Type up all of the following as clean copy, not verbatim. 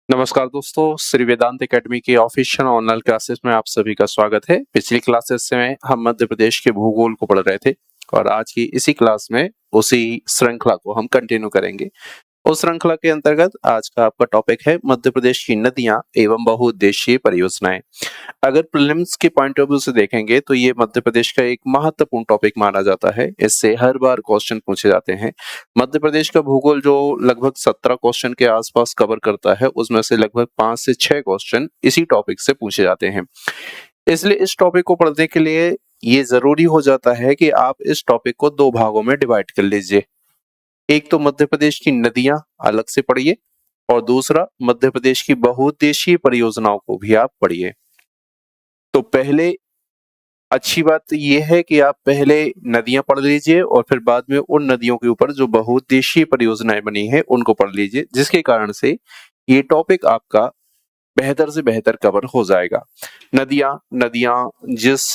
नमस्कार दोस्तों, श्री वेदांत एकेडमी की ऑफिशियल ऑनलाइन क्लासेस में आप सभी का स्वागत है। पिछली क्लासेस में हम मध्य प्रदेश के भूगोल को पढ़ रहे थे और आज की इसी क्लास में उसी श्रृंखला को हम कंटिन्यू करेंगे। उस श्रृंखला के अंतर्गत आज का आपका टॉपिक है मध्य प्रदेश की नदियां एवं बहुउद्देशीय परियोजनाएं। अगर प्रीलिम्स के पॉइंट ऑफ व्यू से देखेंगे तो ये मध्य प्रदेश का एक महत्वपूर्ण टॉपिक माना जाता है। इससे हर बार क्वेश्चन पूछे जाते हैं। मध्य प्रदेश का भूगोल जो लगभग 17 क्वेश्चन के आसपास कवर करता है, उसमें से लगभग 5 से 6 क्वेश्चन इसी टॉपिक से पूछे जाते हैं। इसलिए इस टॉपिक को पढ़ने के लिए ये जरूरी हो जाता है कि आप इस टॉपिक को 2 भागों में डिवाइड कर लीजिए। एक तो मध्य प्रदेश की नदियां अलग से पढ़िए और दूसरा मध्य प्रदेश की बहुउद्देशीय परियोजनाओं को भी आप पढ़िए। तो पहले अच्छी बात यह है कि आप पहले नदियां पढ़ लीजिए और फिर बाद में उन नदियों के ऊपर जो बहुउद्देशीय परियोजनाएं बनी है उनको पढ़ लीजिए, जिसके कारण से ये टॉपिक आपका बेहतर से बेहतर कवर हो जाएगा। नदियां नदियां जिस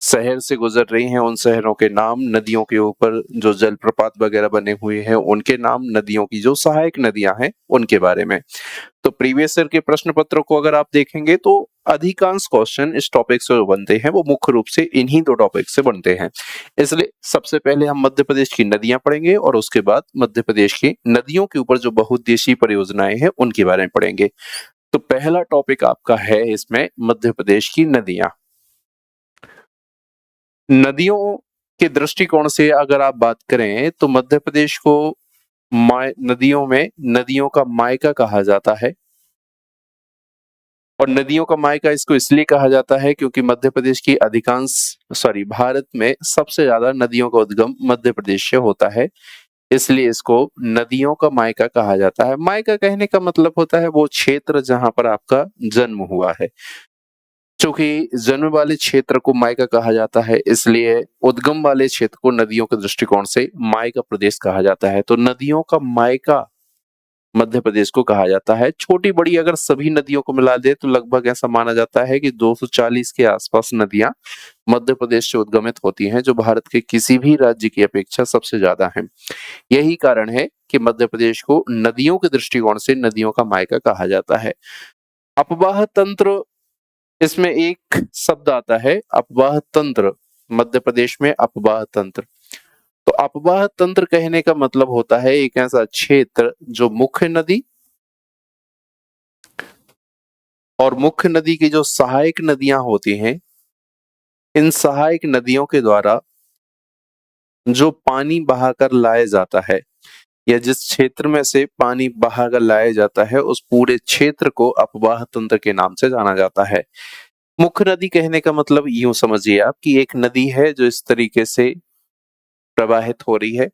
शहर से गुजर रही हैं उन शहरों के नाम, नदियों के ऊपर जो जलप्रपात वगैरह बने हुए हैं उनके नाम, नदियों की जो सहायक नदियां हैं उनके बारे में। तो प्रीवियस ईयर के प्रश्न पत्रों को अगर आप देखेंगे तो अधिकांश क्वेश्चन इस टॉपिक से जो बनते हैं वो मुख्य रूप से इन्हीं 2 टॉपिक से बनते हैं। इसलिए सबसे पहले हम मध्य प्रदेश की नदियां पढ़ेंगे और उसके बाद मध्य प्रदेश की नदियों के ऊपर जो बहुउद्देशीय परियोजनाएं हैं उनके बारे में पढ़ेंगे। तो पहला टॉपिक आपका है इसमें मध्य प्रदेश की नदियां। नदियों के दृष्टिकोण से अगर आप बात करें तो मध्य प्रदेश को नदियों में नदियों का मायका कहा जाता है। और नदियों का मायका इसको इसलिए कहा जाता है क्योंकि मध्य प्रदेश की भारत में सबसे ज्यादा नदियों का उद्गम मध्य प्रदेश से होता है, इसलिए इसको नदियों का मायका कहा जाता है। मायका कहने का मतलब होता है वो क्षेत्र जहां पर आपका जन्म हुआ है। चूंकि जन्म वाले क्षेत्र को मायका कहा जाता है, इसलिए उद्गम वाले क्षेत्र को नदियों के दृष्टिकोण से मायका प्रदेश कहा जाता है। तो नदियों का मायका मध्य प्रदेश को कहा जाता है। छोटी बड़ी अगर सभी नदियों को मिला दे तो लगभग ऐसा माना जाता है कि 240 के आसपास नदियां मध्य प्रदेश से उद्गमित होती हैं, जो भारत के किसी भी राज्य की अपेक्षा सबसे ज्यादा हैं। यही कारण है कि मध्य प्रदेश को नदियों के दृष्टिकोण से नदियों का मायका कहा जाता है। अपवाह तंत्र, इसमें एक शब्द आता है अपवाह तंत्र। मध्य प्रदेश में अपवाह तंत्र, तो अपवाह तंत्र कहने का मतलब होता है एक ऐसा क्षेत्र जो मुख्य नदी और मुख्य नदी की जो सहायक नदियां होती हैं, इन सहायक नदियों के द्वारा जो पानी बहाकर लाया जाता है या जिस क्षेत्र में से पानी बहाकर लाया जाता है उस पूरे क्षेत्र को अपवाह तंत्र के नाम से जाना जाता है। मुख्य नदी कहने का मतलब यूं समझिए आप कि एक नदी है जो इस तरीके से प्रवाहित हो रही है।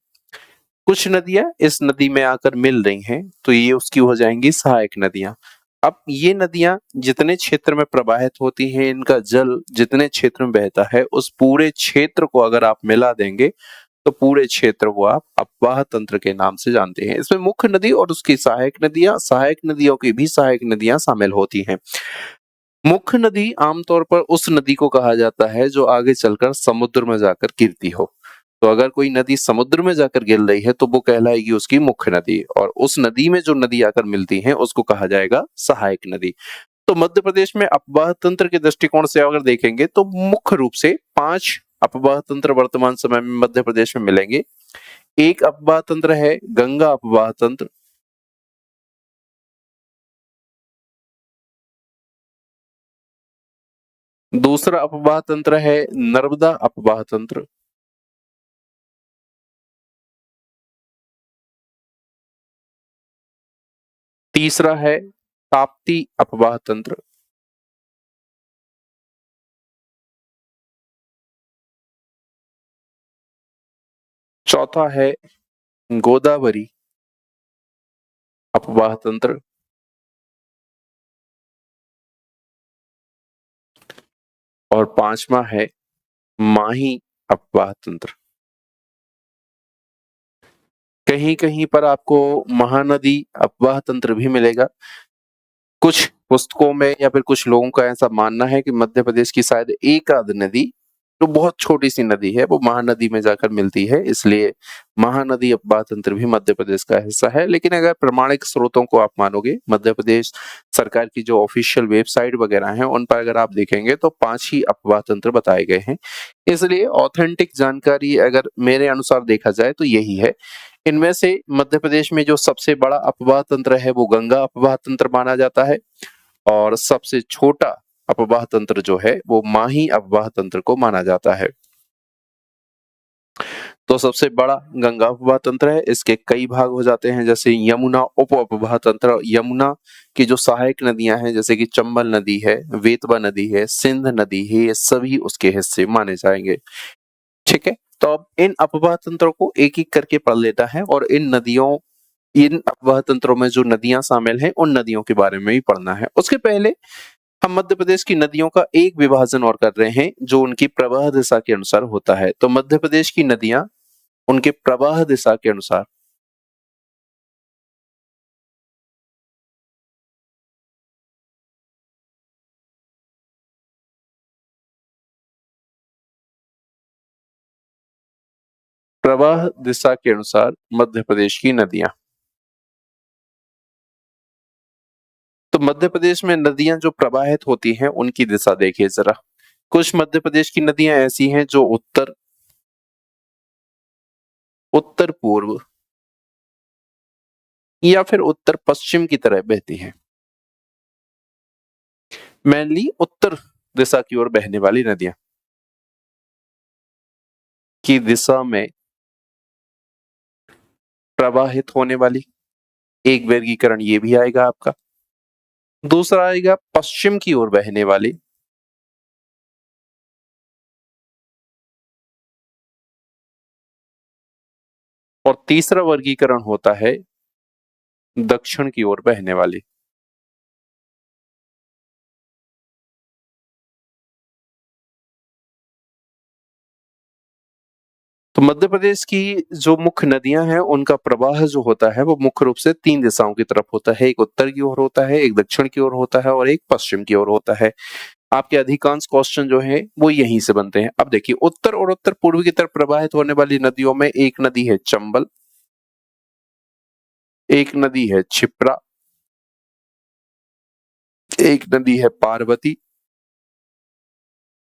कुछ नदियां इस नदी में आकर मिल रही हैं तो ये उसकी हो जाएंगी सहायक नदियां। अब ये नदियां जितने क्षेत्र में प्रवाहित होती हैं, इनका जल जितने क्षेत्र में बहता है उस पूरे क्षेत्र को अगर आप मिला देंगे तो पूरे क्षेत्र को आप अपवाह तंत्र के नाम से जानते हैं। इसमें मुख्य नदी और उसकी सहायक नदियां, सहायक नदियों की भी सहायक नदियां शामिल होती हैं। मुख्य नदी आमतौर पर उस नदी को कहा जाता है जो आगे चलकर समुद्र में जाकर गिरती हो। तो अगर कोई नदी समुद्र में जाकर गिर रही है तो वो कहलाएगी उसकी मुख्य नदी, और उस नदी में जो नदी आकर मिलती है उसको कहा जाएगा सहायक नदी। तो मध्य प्रदेश में अपवाह तंत्र के दृष्टिकोण से अगर देखेंगे तो मुख्य रूप से 5 अपवाह तंत्र वर्तमान समय में मध्य प्रदेश में मिलेंगे। एक अपवाह तंत्र है गंगा अपवाह तंत्र, दूसरा अपवाह तंत्र है नर्मदा अपवाह तंत्र, तीसरा है ताप्ती अपवाह तंत्र, चौथा है गोदावरी अपवाह तंत्र, और पांचवा है माही अपवाह तंत्र। कहीं कहीं पर आपको महानदी अपवाह तंत्र भी मिलेगा। कुछ पुस्तकों में या फिर कुछ लोगों का ऐसा मानना है कि मध्य प्रदेश की शायद एक आध नदी जो बहुत छोटी सी नदी है वो महानदी में जाकर मिलती है, इसलिए महानदी अपवाह तंत्र भी मध्य प्रदेश का हिस्सा है। लेकिन अगर प्रामाणिक स्रोतों को आप मानोगे, मध्य प्रदेश सरकार की जो ऑफिशियल वेबसाइट वगैरह हैं उन पर अगर आप देखेंगे तो 5 ही अपवाह तंत्र बताए गए हैं। इसलिए ऑथेंटिक जानकारी अगर मेरे अनुसार देखा जाए तो यही है। इनमें से मध्य प्रदेश में जो सबसे बड़ा अपवाह तंत्र है वो गंगा अपवाह तंत्र माना जाता है, और सबसे छोटा अपवाह तंत्र जो है वो माही अपवाह तंत्र को माना जाता है। तो सबसे बड़ा गंगा अपवाह तंत्र है, इसके कई भाग हो जाते हैं, जैसे यमुना उप अपवाह तंत्र। यमुना की जो सहायक नदियां हैं जैसे कि चंबल नदी है, वेतवा नदी है, सिंध नदी है, ये सभी उसके हिस्से माने जाएंगे। ठीक है, तो अब इन अपवाह तंत्रों को एक एक करके पढ़ लेता है, और इन अपवाह तंत्रों में जो नदियां शामिल हैं उन नदियों के बारे में भी पढ़ना है। उसके पहले हम मध्य प्रदेश की नदियों का एक विभाजन और कर रहे हैं जो उनकी प्रवाह दिशा के अनुसार होता है। तो मध्य प्रदेश की नदियां उनके प्रवाह दिशा के अनुसार मध्य प्रदेश की नदियां। तो मध्य प्रदेश में नदियां जो प्रवाहित होती हैं उनकी दिशा देखिए जरा। कुछ मध्य प्रदेश की नदियां ऐसी हैं जो उत्तर पूर्व या फिर उत्तर पश्चिम की तरह बहती हैं। मेनली उत्तर दिशा की ओर बहने वाली नदियां की दिशा में प्रवाहित होने वाली, एक वर्गीकरण ये भी आएगा आपका। दूसरा आएगा पश्चिम की ओर बहने वाली, और तीसरा वर्गीकरण होता है दक्षिण की ओर बहने वाली। तो मध्य प्रदेश की जो मुख्य नदियां हैं उनका प्रवाह जो होता है वो मुख्य रूप से 3 दिशाओं की तरफ होता है। एक उत्तर की ओर होता है, एक दक्षिण की ओर होता है, और एक पश्चिम की ओर होता है। आपके अधिकांश क्वेश्चन जो है वो यहीं से बनते हैं। अब देखिए, उत्तर और उत्तर पूर्व की तरफ प्रवाहित होने वाली नदियों में एक नदी है चंबल, एक नदी है क्षिप्रा, एक नदी है पार्वती,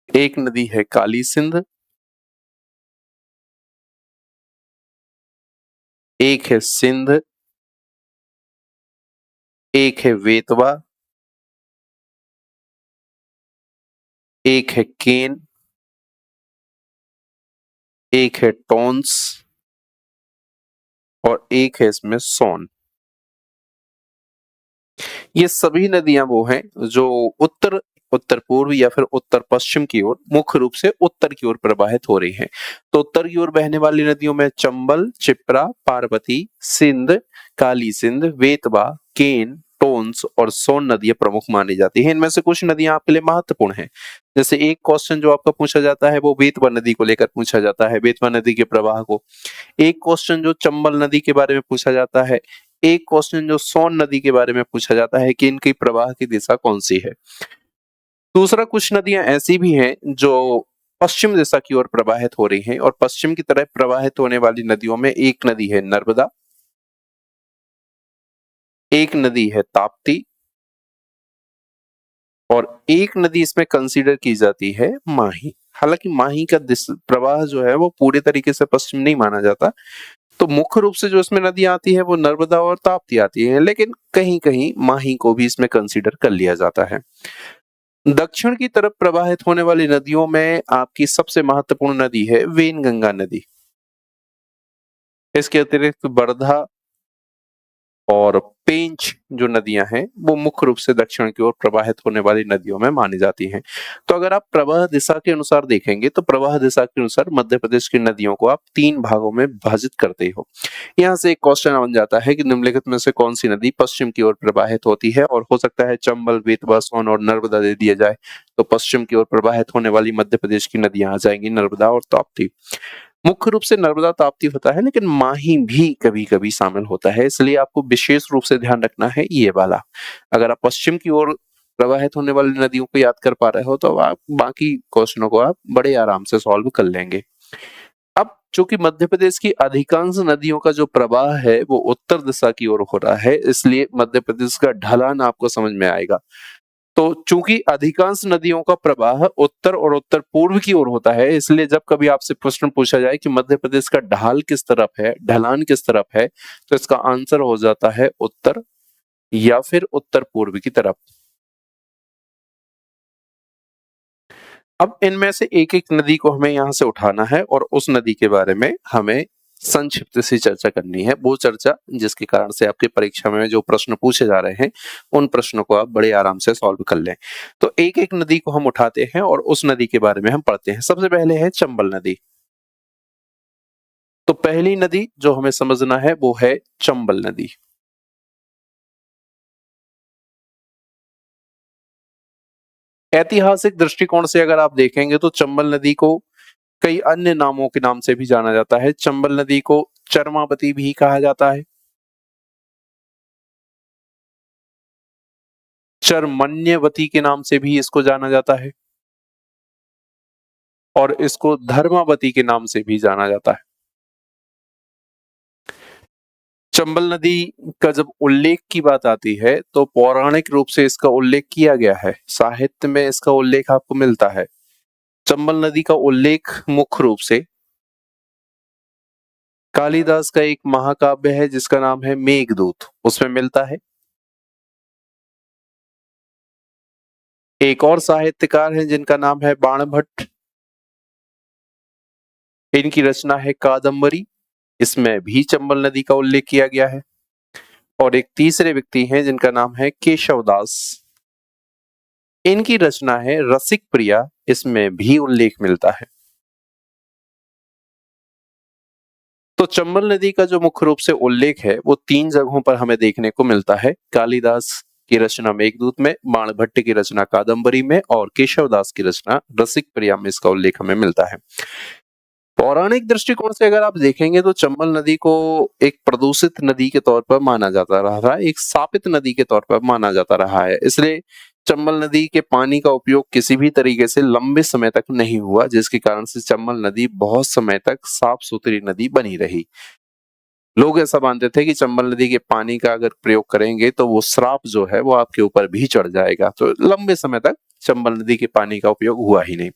एक नदी है काली सिंध, एक है सिंध, एक है वेतवा, एक है केन, एक है टोंस, और एक है इसमें सोन। ये सभी नदियां वो हैं जो उत्तर पूर्व या फिर उत्तर पश्चिम की ओर, मुख्य रूप से उत्तर की ओर प्रवाहित हो रही हैं। तो उत्तर की ओर बहने वाली नदियों में चंबल, क्षिप्रा, पार्वती, सिंध, काली सिंध, वेतवा, केन, टोंस और सोन नदियां प्रमुख मानी जाती हैं। इनमें से कुछ नदियां आपके लिए महत्वपूर्ण हैं। जैसे एक क्वेश्चन जो आपका पूछा जाता है वो वेतवा नदी को लेकर पूछा जाता है, वेतवा नदी के प्रवाह को। एक क्वेश्चन जो चंबल नदी के बारे में पूछा जाता है, एक क्वेश्चन जो सोन नदी के बारे में पूछा जाता है कि इनकी प्रवाह की दिशा कौन सी है। दूसरा, कुछ नदियां ऐसी भी हैं जो पश्चिम दिशा की ओर प्रवाहित हो रही हैं, और पश्चिम की तरफ प्रवाहित होने वाली नदियों में एक नदी है नर्मदा, एक नदी है ताप्ती, और एक नदी इसमें कंसीडर की जाती है माही। हालांकि माही का प्रवाह जो है वो पूरे तरीके से पश्चिम नहीं माना जाता। तो मुख्य रूप से जो इसमें नदी आती है वो नर्मदा और ताप्ती आती है, लेकिन कहीं कहीं माही को भी इसमें कंसीडर कर लिया जाता है। दक्षिण की तरफ प्रवाहित होने वाली नदियों में आपकी सबसे महत्वपूर्ण नदी है वेनगंगा नदी। इसके अतिरिक्त वर्धा और पेंच जो नदियां हैं वो मुख्य रूप से दक्षिण की ओर प्रवाहित होने वाली नदियों में मानी जाती हैं। तो अगर आप प्रवाह दिशा के अनुसार देखेंगे तो प्रवाह दिशा के अनुसार मध्य प्रदेश की नदियों को आप 3 भागों में विभाजित करते हो। यहाँ से एक क्वेश्चन बन जाता है कि निम्नलिखित में से कौन सी नदी पश्चिम की ओर प्रवाहित होती है, और हो सकता है चंबल, बेतवा, सोन और नर्मदा दे दिया जाए तो पश्चिम की ओर प्रवाहित होने वाली मध्य प्रदेश की नदियां आ जाएंगी नर्मदा और ताप्ती। मुख्य रूप से नर्मदा ताप्ती होता है, लेकिन माही भी कभी कभी शामिल होता है, इसलिए आपको विशेष रूप से ध्यान रखना है ये वाला। अगर आप पश्चिम की ओर प्रवाहित होने वाली नदियों को याद कर पा रहे हो तो आप बाकी क्वेश्चनों को आप बड़े आराम से सॉल्व कर लेंगे। अब चूंकि मध्य प्रदेश की अधिकांश नदियों का जो प्रवाह है वो उत्तर दिशा की ओर हो रहा है, इसलिए मध्य प्रदेश का ढलान आपको समझ में आएगा। तो चूंकि अधिकांश नदियों का प्रवाह उत्तर और उत्तर पूर्व की ओर होता है, इसलिए जब कभी आपसे प्रश्न पूछा जाए कि मध्य प्रदेश का ढाल किस तरफ है, ढलान किस तरफ है, तो इसका आंसर हो जाता है उत्तर या फिर उत्तर पूर्व की तरफ। अब इनमें से एक एक नदी को हमें यहां से उठाना है और उस नदी के बारे में हमें संक्षिप्त सी चर्चा करनी है, वो चर्चा जिसके कारण से आपकी परीक्षा में जो प्रश्न पूछे जा रहे हैं उन प्रश्नों को आप बड़े आराम से सॉल्व कर लें। तो एक एक नदी को हम उठाते हैं और उस नदी के बारे में हम पढ़ते हैं। सबसे पहले है चंबल नदी। तो पहली नदी जो हमें समझना है वो है चंबल नदी। ऐतिहासिक दृष्टिकोण से अगर आप देखेंगे तो चंबल नदी को कई अन्य नामों के नाम से भी जाना जाता है। चंबल नदी को चरमावती भी कहा जाता है, चरमन्यवती के नाम से भी इसको जाना जाता है और इसको धर्मावती के नाम से भी जाना जाता है। चंबल नदी का जब उल्लेख की बात आती है तो पौराणिक रूप से इसका उल्लेख किया गया है, साहित्य में इसका उल्लेख आपको मिलता है। चंबल नदी का उल्लेख मुख्य रूप से कालिदास का एक महाकाव्य है जिसका नाम है मेघदूत, उसमें मिलता है। एक और साहित्यकार हैं जिनका नाम है बाणभट्ट, इनकी रचना है कादंबरी, इसमें भी चंबल नदी का उल्लेख किया गया है। और एक तीसरे व्यक्ति हैं जिनका नाम है केशवदास, इनकी रचना है रसिक प्रिया, इसमें भी उल्लेख मिलता है। तो चंबल नदी का जो मुख्य रूप से उल्लेख है वो 3 जगहों पर हमें देखने को मिलता है, कालिदास की रचना मेघदूत में, बाणभट्ट की रचना कादंबरी में और केशवदास की रचना रसिक प्रिया में इसका उल्लेख हमें मिलता है। पौराणिक दृष्टिकोण से अगर आप देखेंगे तो चंबल नदी को एक प्रदूषित नदी के तौर पर माना जाता रहा है, एक शापित नदी के तौर पर माना जाता रहा है, इसलिए चंबल नदी के पानी का उपयोग किसी भी तरीके से लंबे समय तक नहीं हुआ, जिसके कारण से चंबल नदी बहुत समय तक साफ सुथरी नदी बनी रही। लोग ऐसा मानते थे कि चंबल नदी के पानी का अगर प्रयोग करेंगे तो वो श्राप जो है वो आपके ऊपर भी चढ़ जाएगा, तो लंबे समय तक चंबल नदी के पानी का उपयोग हुआ ही नहीं।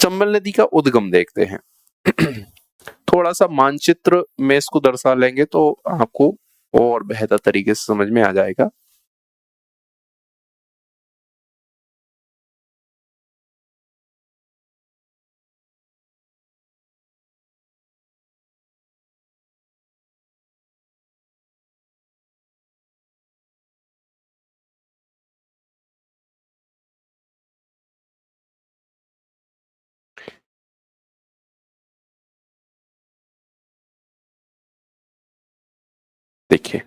चंबल नदी का उद्गम देखते हैं। थोड़ा सा मानचित्र में इसको दर्शा लेंगे तो आपको और बेहतर तरीके से समझ में आ जाएगा। देखिए,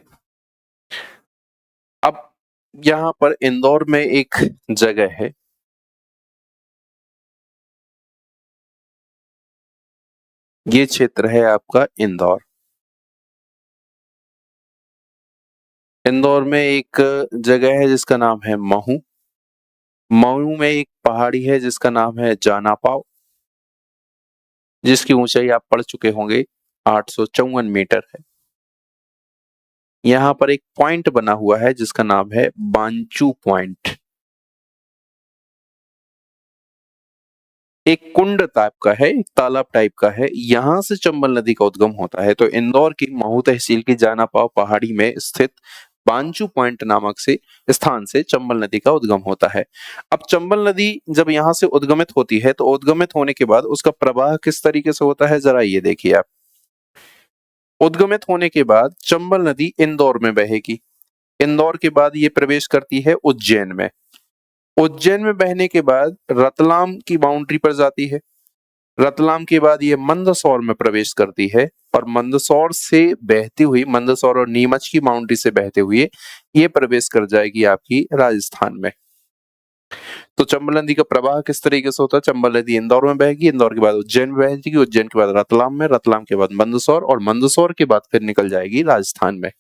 अब यहाँ पर इंदौर में एक जगह है, ये क्षेत्र है आपका इंदौर। इंदौर में एक जगह है जिसका नाम है महू। महू में एक पहाड़ी है जिसका नाम है जानापाव, जिसकी ऊंचाई आप पढ़ चुके होंगे 854 मीटर है। यहाँ पर एक पॉइंट बना हुआ है जिसका नाम है बांचू पॉइंट। एक कुंड टाइप का है, एक तालाब टाइप का है, यहाँ से चंबल नदी का उद्गम होता है। तो इंदौर की महू तहसील की जानापाव पहाड़ी में स्थित बांचू पॉइंट नामक से स्थान से चंबल नदी का उद्गम होता है। अब चंबल नदी जब यहाँ से उद्गमित होती है तो उद्गमित होने के बाद उसका प्रवाह किस तरीके से होता है, जरा ये देखिए आप। उद्गमित होने के बाद चंबल नदी इंदौर में बहेगी, इंदौर के बाद ये प्रवेश करती है उज्जैन में, उज्जैन में बहने के बाद रतलाम की बाउंड्री पर जाती है, रतलाम के बाद ये मंदसौर में प्रवेश करती है और मंदसौर से बहती हुई, मंदसौर और नीमच की बाउंड्री से बहते हुए ये प्रवेश कर जाएगी आपकी राजस्थान में। तो चंबल नदी का प्रवाह किस तरीके से होता है, चंबल नदी इंदौर में बहेगी, इंदौर के बाद उज्जैन में बहेगी, उज्जैन के बाद रतलाम में, रतलाम के बाद मंदसौर और मंदसौर के बाद फिर निकल जाएगी राजस्थान में।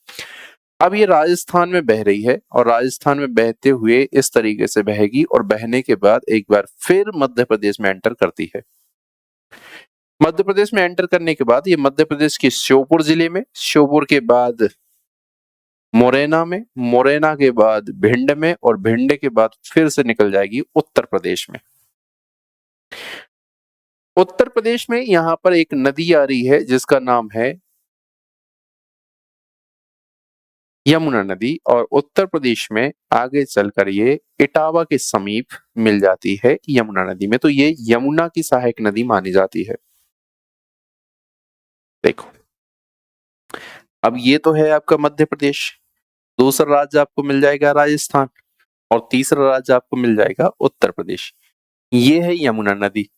अब ये राजस्थान में बह रही है और राजस्थान में बहते हुए इस तरीके से बहेगी और बहने के बाद एक बार फिर मध्य प्रदेश में एंटर करती है। मध्य प्रदेश में एंटर करने के बाद ये मध्य प्रदेश के श्योपुर जिले में, श्योपुर के बाद मुरैना में, मुरैना के बाद भिंड में और भिंड के बाद फिर से निकल जाएगी उत्तर प्रदेश में। उत्तर प्रदेश में यहां पर एक नदी आ रही है जिसका नाम है यमुना नदी और उत्तर प्रदेश में आगे चलकर ये इटावा के समीप मिल जाती है यमुना नदी में। तो ये यमुना की सहायक नदी मानी जाती है। देखो, अब ये तो है आपका मध्य प्रदेश, दूसरा राज्य आपको मिल जाएगा राजस्थान और तीसरा राज्य आपको मिल जाएगा उत्तर प्रदेश। ये है यमुना नदी।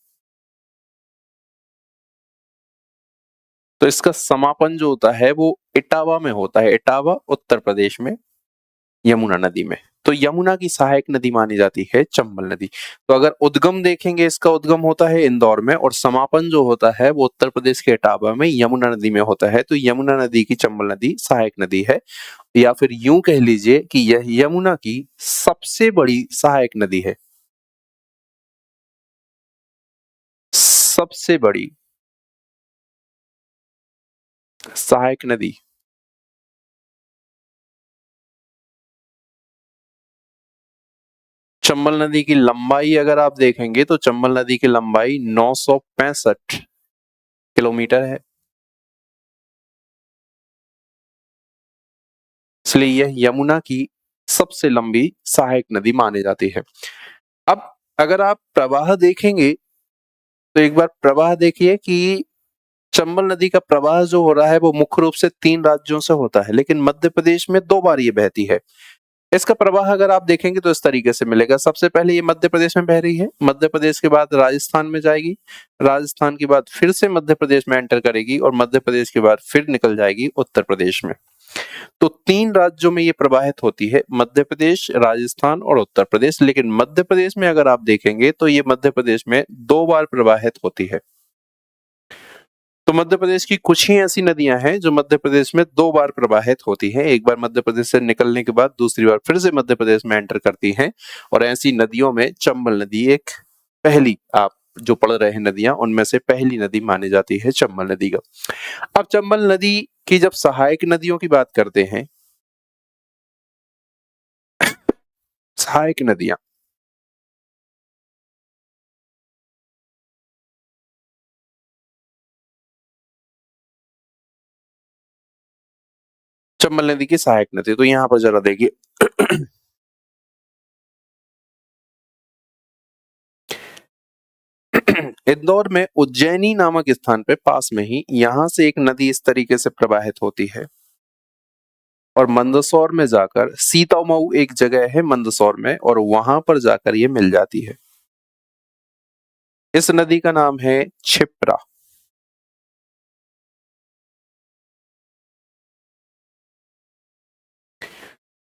तो इसका समापन जो होता है वो इटावा में होता है, इटावा उत्तर प्रदेश में यमुना नदी में। तो यमुना की सहायक नदी मानी जाती है चंबल नदी। तो अगर उद्गम देखेंगे, इसका उद्गम होता है इंदौर में और समापन जो होता है वो उत्तर प्रदेश के इटावा में यमुना नदी में होता है। तो यमुना नदी की चंबल नदी सहायक नदी है, या फिर यूं कह लीजिए कि यह यमुना की सबसे बड़ी सहायक नदी है, सबसे बड़ी सहायक नदी। चंबल नदी की लंबाई अगर आप देखेंगे तो चंबल नदी की लंबाई 965 किलोमीटर है, इसलिए यह यमुना की सबसे लंबी सहायक नदी मानी जाती है। अब अगर आप प्रवाह देखेंगे तो एक बार प्रवाह देखिए कि चंबल नदी का प्रवाह जो हो रहा है वो मुख्य रूप से 3 राज्यों से होता है, लेकिन मध्य प्रदेश में 2 बार ये बहती है। इसका प्रवाह अगर आप देखेंगे तो इस तरीके से मिलेगा। सबसे पहले ये मध्य प्रदेश में बह रही है, मध्य प्रदेश के बाद राजस्थान में जाएगी, राजस्थान के बाद फिर से मध्य प्रदेश में एंटर करेगी और मध्य प्रदेश के बाद फिर निकल जाएगी उत्तर प्रदेश में। तो 3 राज्यों में ये प्रवाहित होती है, मध्य प्रदेश, राजस्थान और उत्तर प्रदेश। लेकिन मध्य प्रदेश में अगर आप देखेंगे तो ये मध्य प्रदेश में 2 बार प्रवाहित होती है। तो मध्य प्रदेश की कुछ ही ऐसी नदियां हैं जो मध्य प्रदेश में 2 बार प्रवाहित होती हैं। एक बार मध्य प्रदेश से निकलने के बाद दूसरी बार फिर से मध्य प्रदेश में एंटर करती हैं और ऐसी नदियों में चंबल नदी एक पहली, आप जो पढ़ रहे हैं नदियां उनमें से पहली नदी मानी जाती है चंबल नदी का। अब चंबल नदी की जब सहायक नदियों की बात करते हैं, सहायक नदियां, चंबल नदी की सहायक नदी, तो यहां पर जरा देखिए इंदौर में उज्जैनी नामक स्थान पे पास में ही यहां से एक नदी इस तरीके से प्रवाहित होती है और मंदसौर में जाकर, सीतामऊ एक जगह है मंदसौर में, और वहां पर जाकर ये मिल जाती है। इस नदी का नाम है क्षिप्रा।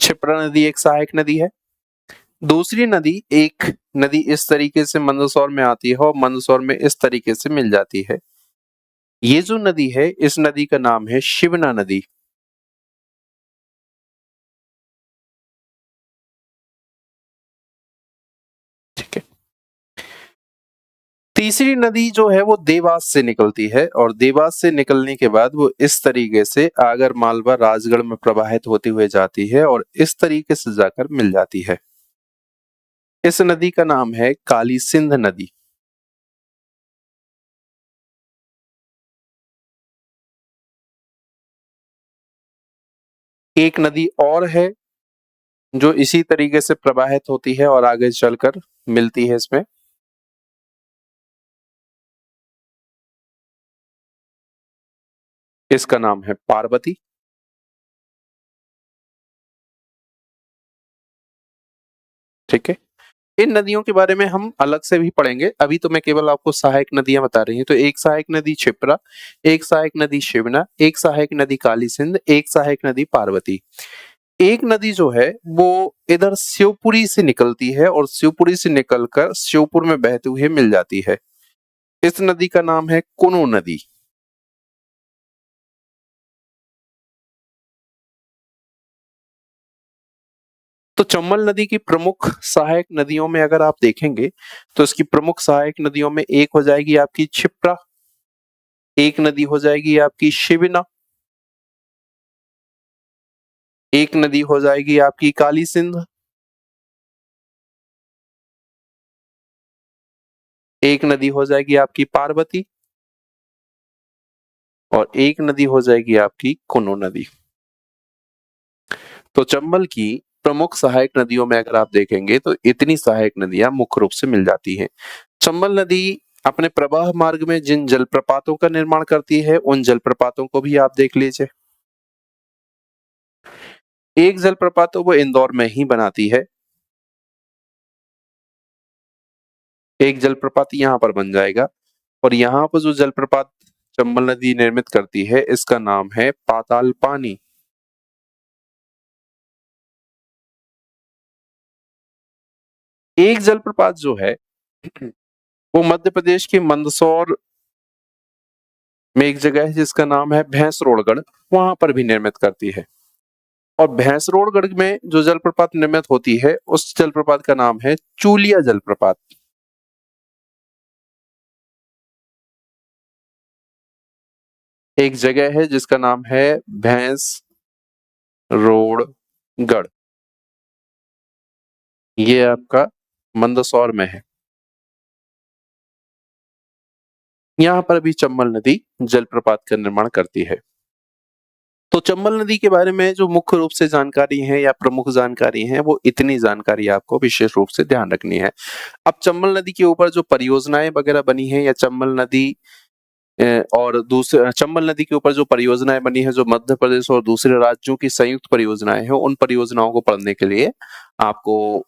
क्षिप्रा नदी एक सहायक नदी है। दूसरी नदी, एक नदी इस तरीके से मंदसौर में आती है और मंदसौर में इस तरीके से मिल जाती है। ये जो नदी है इस नदी का नाम है शिवना नदी। ठीक है। तीसरी नदी जो है वो देवास से निकलती है और देवास से निकलने के बाद वो इस तरीके से आगर मालवा राजगढ़ में प्रवाहित होती हुई जाती है और इस तरीके से जाकर मिल जाती है। इस नदी का नाम है काली सिंध नदी। एक नदी और है जो इसी तरीके से प्रवाहित होती है और आगे चलकर मिलती है इसमें, इसका नाम है पार्वती। ठीक है। इन नदियों के बारे में हम अलग से भी पढ़ेंगे, अभी तो मैं केवल आपको सहायक नदियां बता रही हूँ। तो एक सहायक नदी क्षिप्रा, एक सहायक नदी शिवना, एक सहायक नदी काली सिंध, एक सहायक नदी पार्वती। एक नदी जो है वो इधर शिवपुरी से निकलती है और शिवपुरी से निकलकर शिवपुर में बहते हुए मिल जाती है। इस नदी का नाम है कुनो नदी। तो चंबल नदी की प्रमुख सहायक नदियों में अगर आप देखेंगे तो इसकी प्रमुख सहायक नदियों में एक हो जाएगी आपकी क्षिप्रा, एक नदी हो जाएगी आपकी शिवना, एक नदी हो जाएगी आपकी काली सिंध, एक नदी हो जाएगी आपकी पार्वती और एक नदी हो जाएगी आपकी कुनो नदी। तो चंबल की प्रमुख सहायक नदियों में अगर आप देखेंगे तो इतनी सहायक नदियां मुख्य रूप से मिल जाती हैं। चंबल नदी अपने प्रवाह मार्ग में जिन जलप्रपातों का निर्माण करती है उन जलप्रपातों को भी आप देख लीजिए। एक जलप्रपात तो वो इंदौर में ही बनाती है, एक जलप्रपात यहाँ पर बन जाएगा और यहाँ पर जो जलप्रपात चंबल नदी निर्मित करती है इसका नाम है पाताल पानी। एक जलप्रपात जो है वो मध्य प्रदेश के मंदसौर में एक जगह है जिसका नाम है भैंसरोड़गढ़, वहां पर भी निर्मित करती है। और भैंसरोड़गढ़ में जो जलप्रपात निर्मित होती है उस जलप्रपात का नाम है चूलिया जलप्रपात। एक जगह है जिसका नाम है भैंसरोड़गढ़, ये आपका मंदसौर में है। यहाँ पर भी चंबल नदी जलप्रपात का निर्माण करती है। तो चंबल नदी के बारे में जो मुख्य रूप से जानकारी है या प्रमुख जानकारी है वो इतनी जानकारी आपको विशेष रूप से ध्यान रखनी है। अब चंबल नदी के ऊपर जो परियोजनाएं वगैरह बनी है या चंबल नदी और दूसरे चंबल नदी के ऊपर जो परियोजनाएं बनी है जो मध्य प्रदेश और दूसरे राज्यों की संयुक्त परियोजनाएं हैं उन परियोजनाओं को पढ़ने के लिए आपको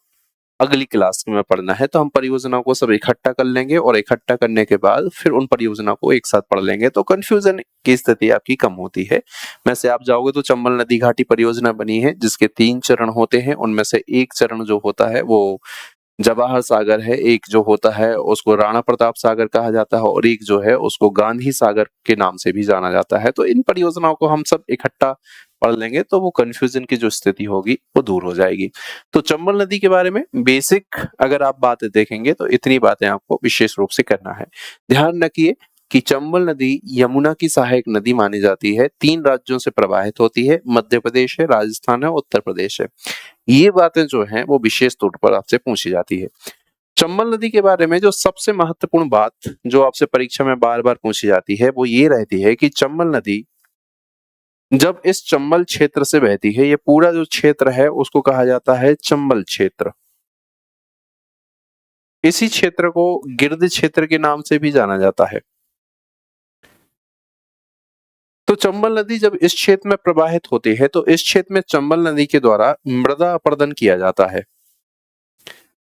अगली क्लास में पढ़ना है। तो हम परियोजनाओं को सब इकट्ठा कर लेंगे और इकट्ठा करने के बाद फिर उन परियोजनाओं को एक साथ पढ़ लेंगे तो कंफ्यूजन की स्थिति आपकी कम होती है। वैसे आप जाओगे तो चंबल नदी घाटी परियोजना बनी है जिसके 3 चरण होते हैं, उनमें से एक चरण जो होता है वो जवाहर सागर है, एक जो होता है उसको राणा प्रताप सागर कहा जाता है और एक जो है उसको गांधी सागर के नाम से भी जाना जाता है। तो इन परियोजनाओं को हम सब इकट्ठा पढ़ लेंगे तो वो कंफ्यूजन की जो स्थिति होगी वो दूर हो जाएगी। तो चंबल नदी के बारे में बेसिक अगर आप बातें देखेंगे तो इतनी बातें आपको विशेष रूप से करना है। ध्यान रखिए कि चंबल नदी यमुना की सहायक नदी मानी जाती है, 3 राज्यों से प्रवाहित होती है, मध्य प्रदेश है, राजस्थान है, उत्तर प्रदेश है। ये बातें जो हैं वो विशेष तौर पर आपसे पूछी जाती है। चंबल नदी के बारे में जो सबसे महत्वपूर्ण बात जो आपसे परीक्षा में बार बार पूछी जाती है वो ये रहती है कि चंबल नदी जब इस चंबल क्षेत्र से बहती है, ये पूरा जो क्षेत्र है उसको कहा जाता है चंबल क्षेत्र। इसी क्षेत्र को गिरद क्षेत्र के नाम से भी जाना जाता है। तो चंबल नदी जब इस क्षेत्र में प्रवाहित होती है तो इस क्षेत्र में चंबल नदी के द्वारा मृदा अपरदन किया जाता है।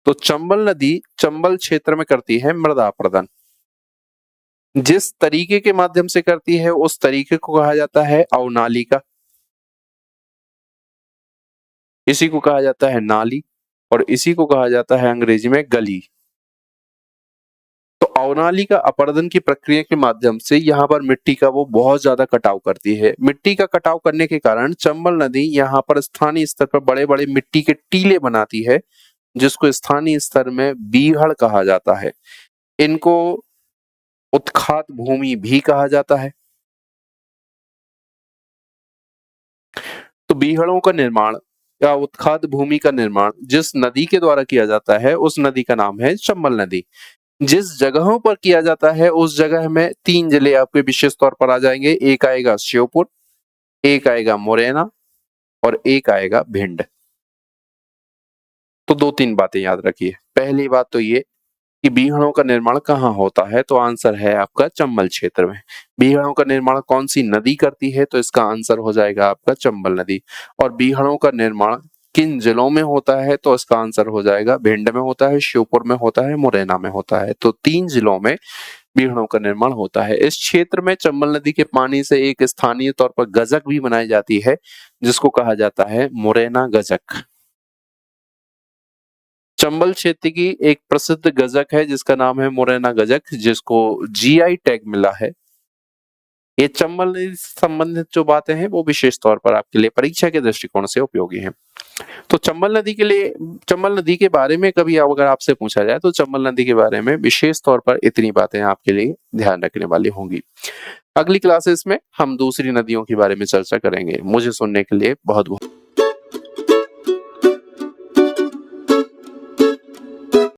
तो चंबल नदी चंबल क्षेत्र में करती है मृदा अपरदन। जिस तरीके के माध्यम से करती है उस तरीके को कहा जाता है अवनालिका, इसी को कहा जाता है नाली और इसी को कहा जाता है अंग्रेजी में गली। तो अवनाली का अपरदन की प्रक्रिया के माध्यम से यहाँ पर मिट्टी का वो बहुत ज्यादा कटाव करती है। मिट्टी का कटाव करने के कारण चंबल नदी यहाँ पर स्थानीय स्तर पर बड़े बड़े मिट्टी के टीले बनाती है जिसको स्थानीय स्तर में बीहड़ कहा जाता है। इनको उत्खात भूमि भी कहा जाता है। तो बीहड़ों का निर्माण या उत्खात भूमि का निर्माण जिस नदी के द्वारा किया जाता है उस नदी का नाम है चंबल नदी। जिस जगहों पर किया जाता है उस जगह में 3 जिले आपके विशेष तौर पर आ जाएंगे, एक आएगा श्योपुर, एक आएगा मुरैना और एक आएगा भिंड। तो 2-3 बातें याद रखिए। पहली बात तो ये कि बीहड़ों का निर्माण कहाँ होता है, तो आंसर है आपका चंबल क्षेत्र में। बीहड़ों का निर्माण कौन सी नदी करती है, तो इसका आंसर हो जाएगा आपका चंबल नदी। और बीहड़ों का निर्माण किन जिलों में होता है, तो इसका आंसर हो जाएगा भिंड में होता है, श्योपुर में होता है, मुरैना में होता है। तो 3 जिलों में बीहड़ों का निर्माण होता है। इस क्षेत्र में चंबल नदी के पानी से एक स्थानीय तौर पर गजक भी बनाई जाती है जिसको कहा जाता है मुरैना गजक। चंबल क्षेत्र की एक प्रसिद्ध गजक है जिसका नाम है मुरैना गजक, जिसको जीआई टैग मिला है। ये चंबल नदी से संबंधित जो बातें हैं वो विशेष तौर पर आपके लिए परीक्षा के दृष्टिकोण से उपयोगी हैं। तो चंबल नदी के बारे में कभी अगर आपसे पूछा जाए तो चंबल नदी के बारे में विशेष तौर पर इतनी बातें आपके लिए ध्यान रखने वाली होंगी। अगली क्लासेस में हम दूसरी नदियों के बारे में चर्चा करेंगे। मुझे सुनने के लिए बहुत बहुत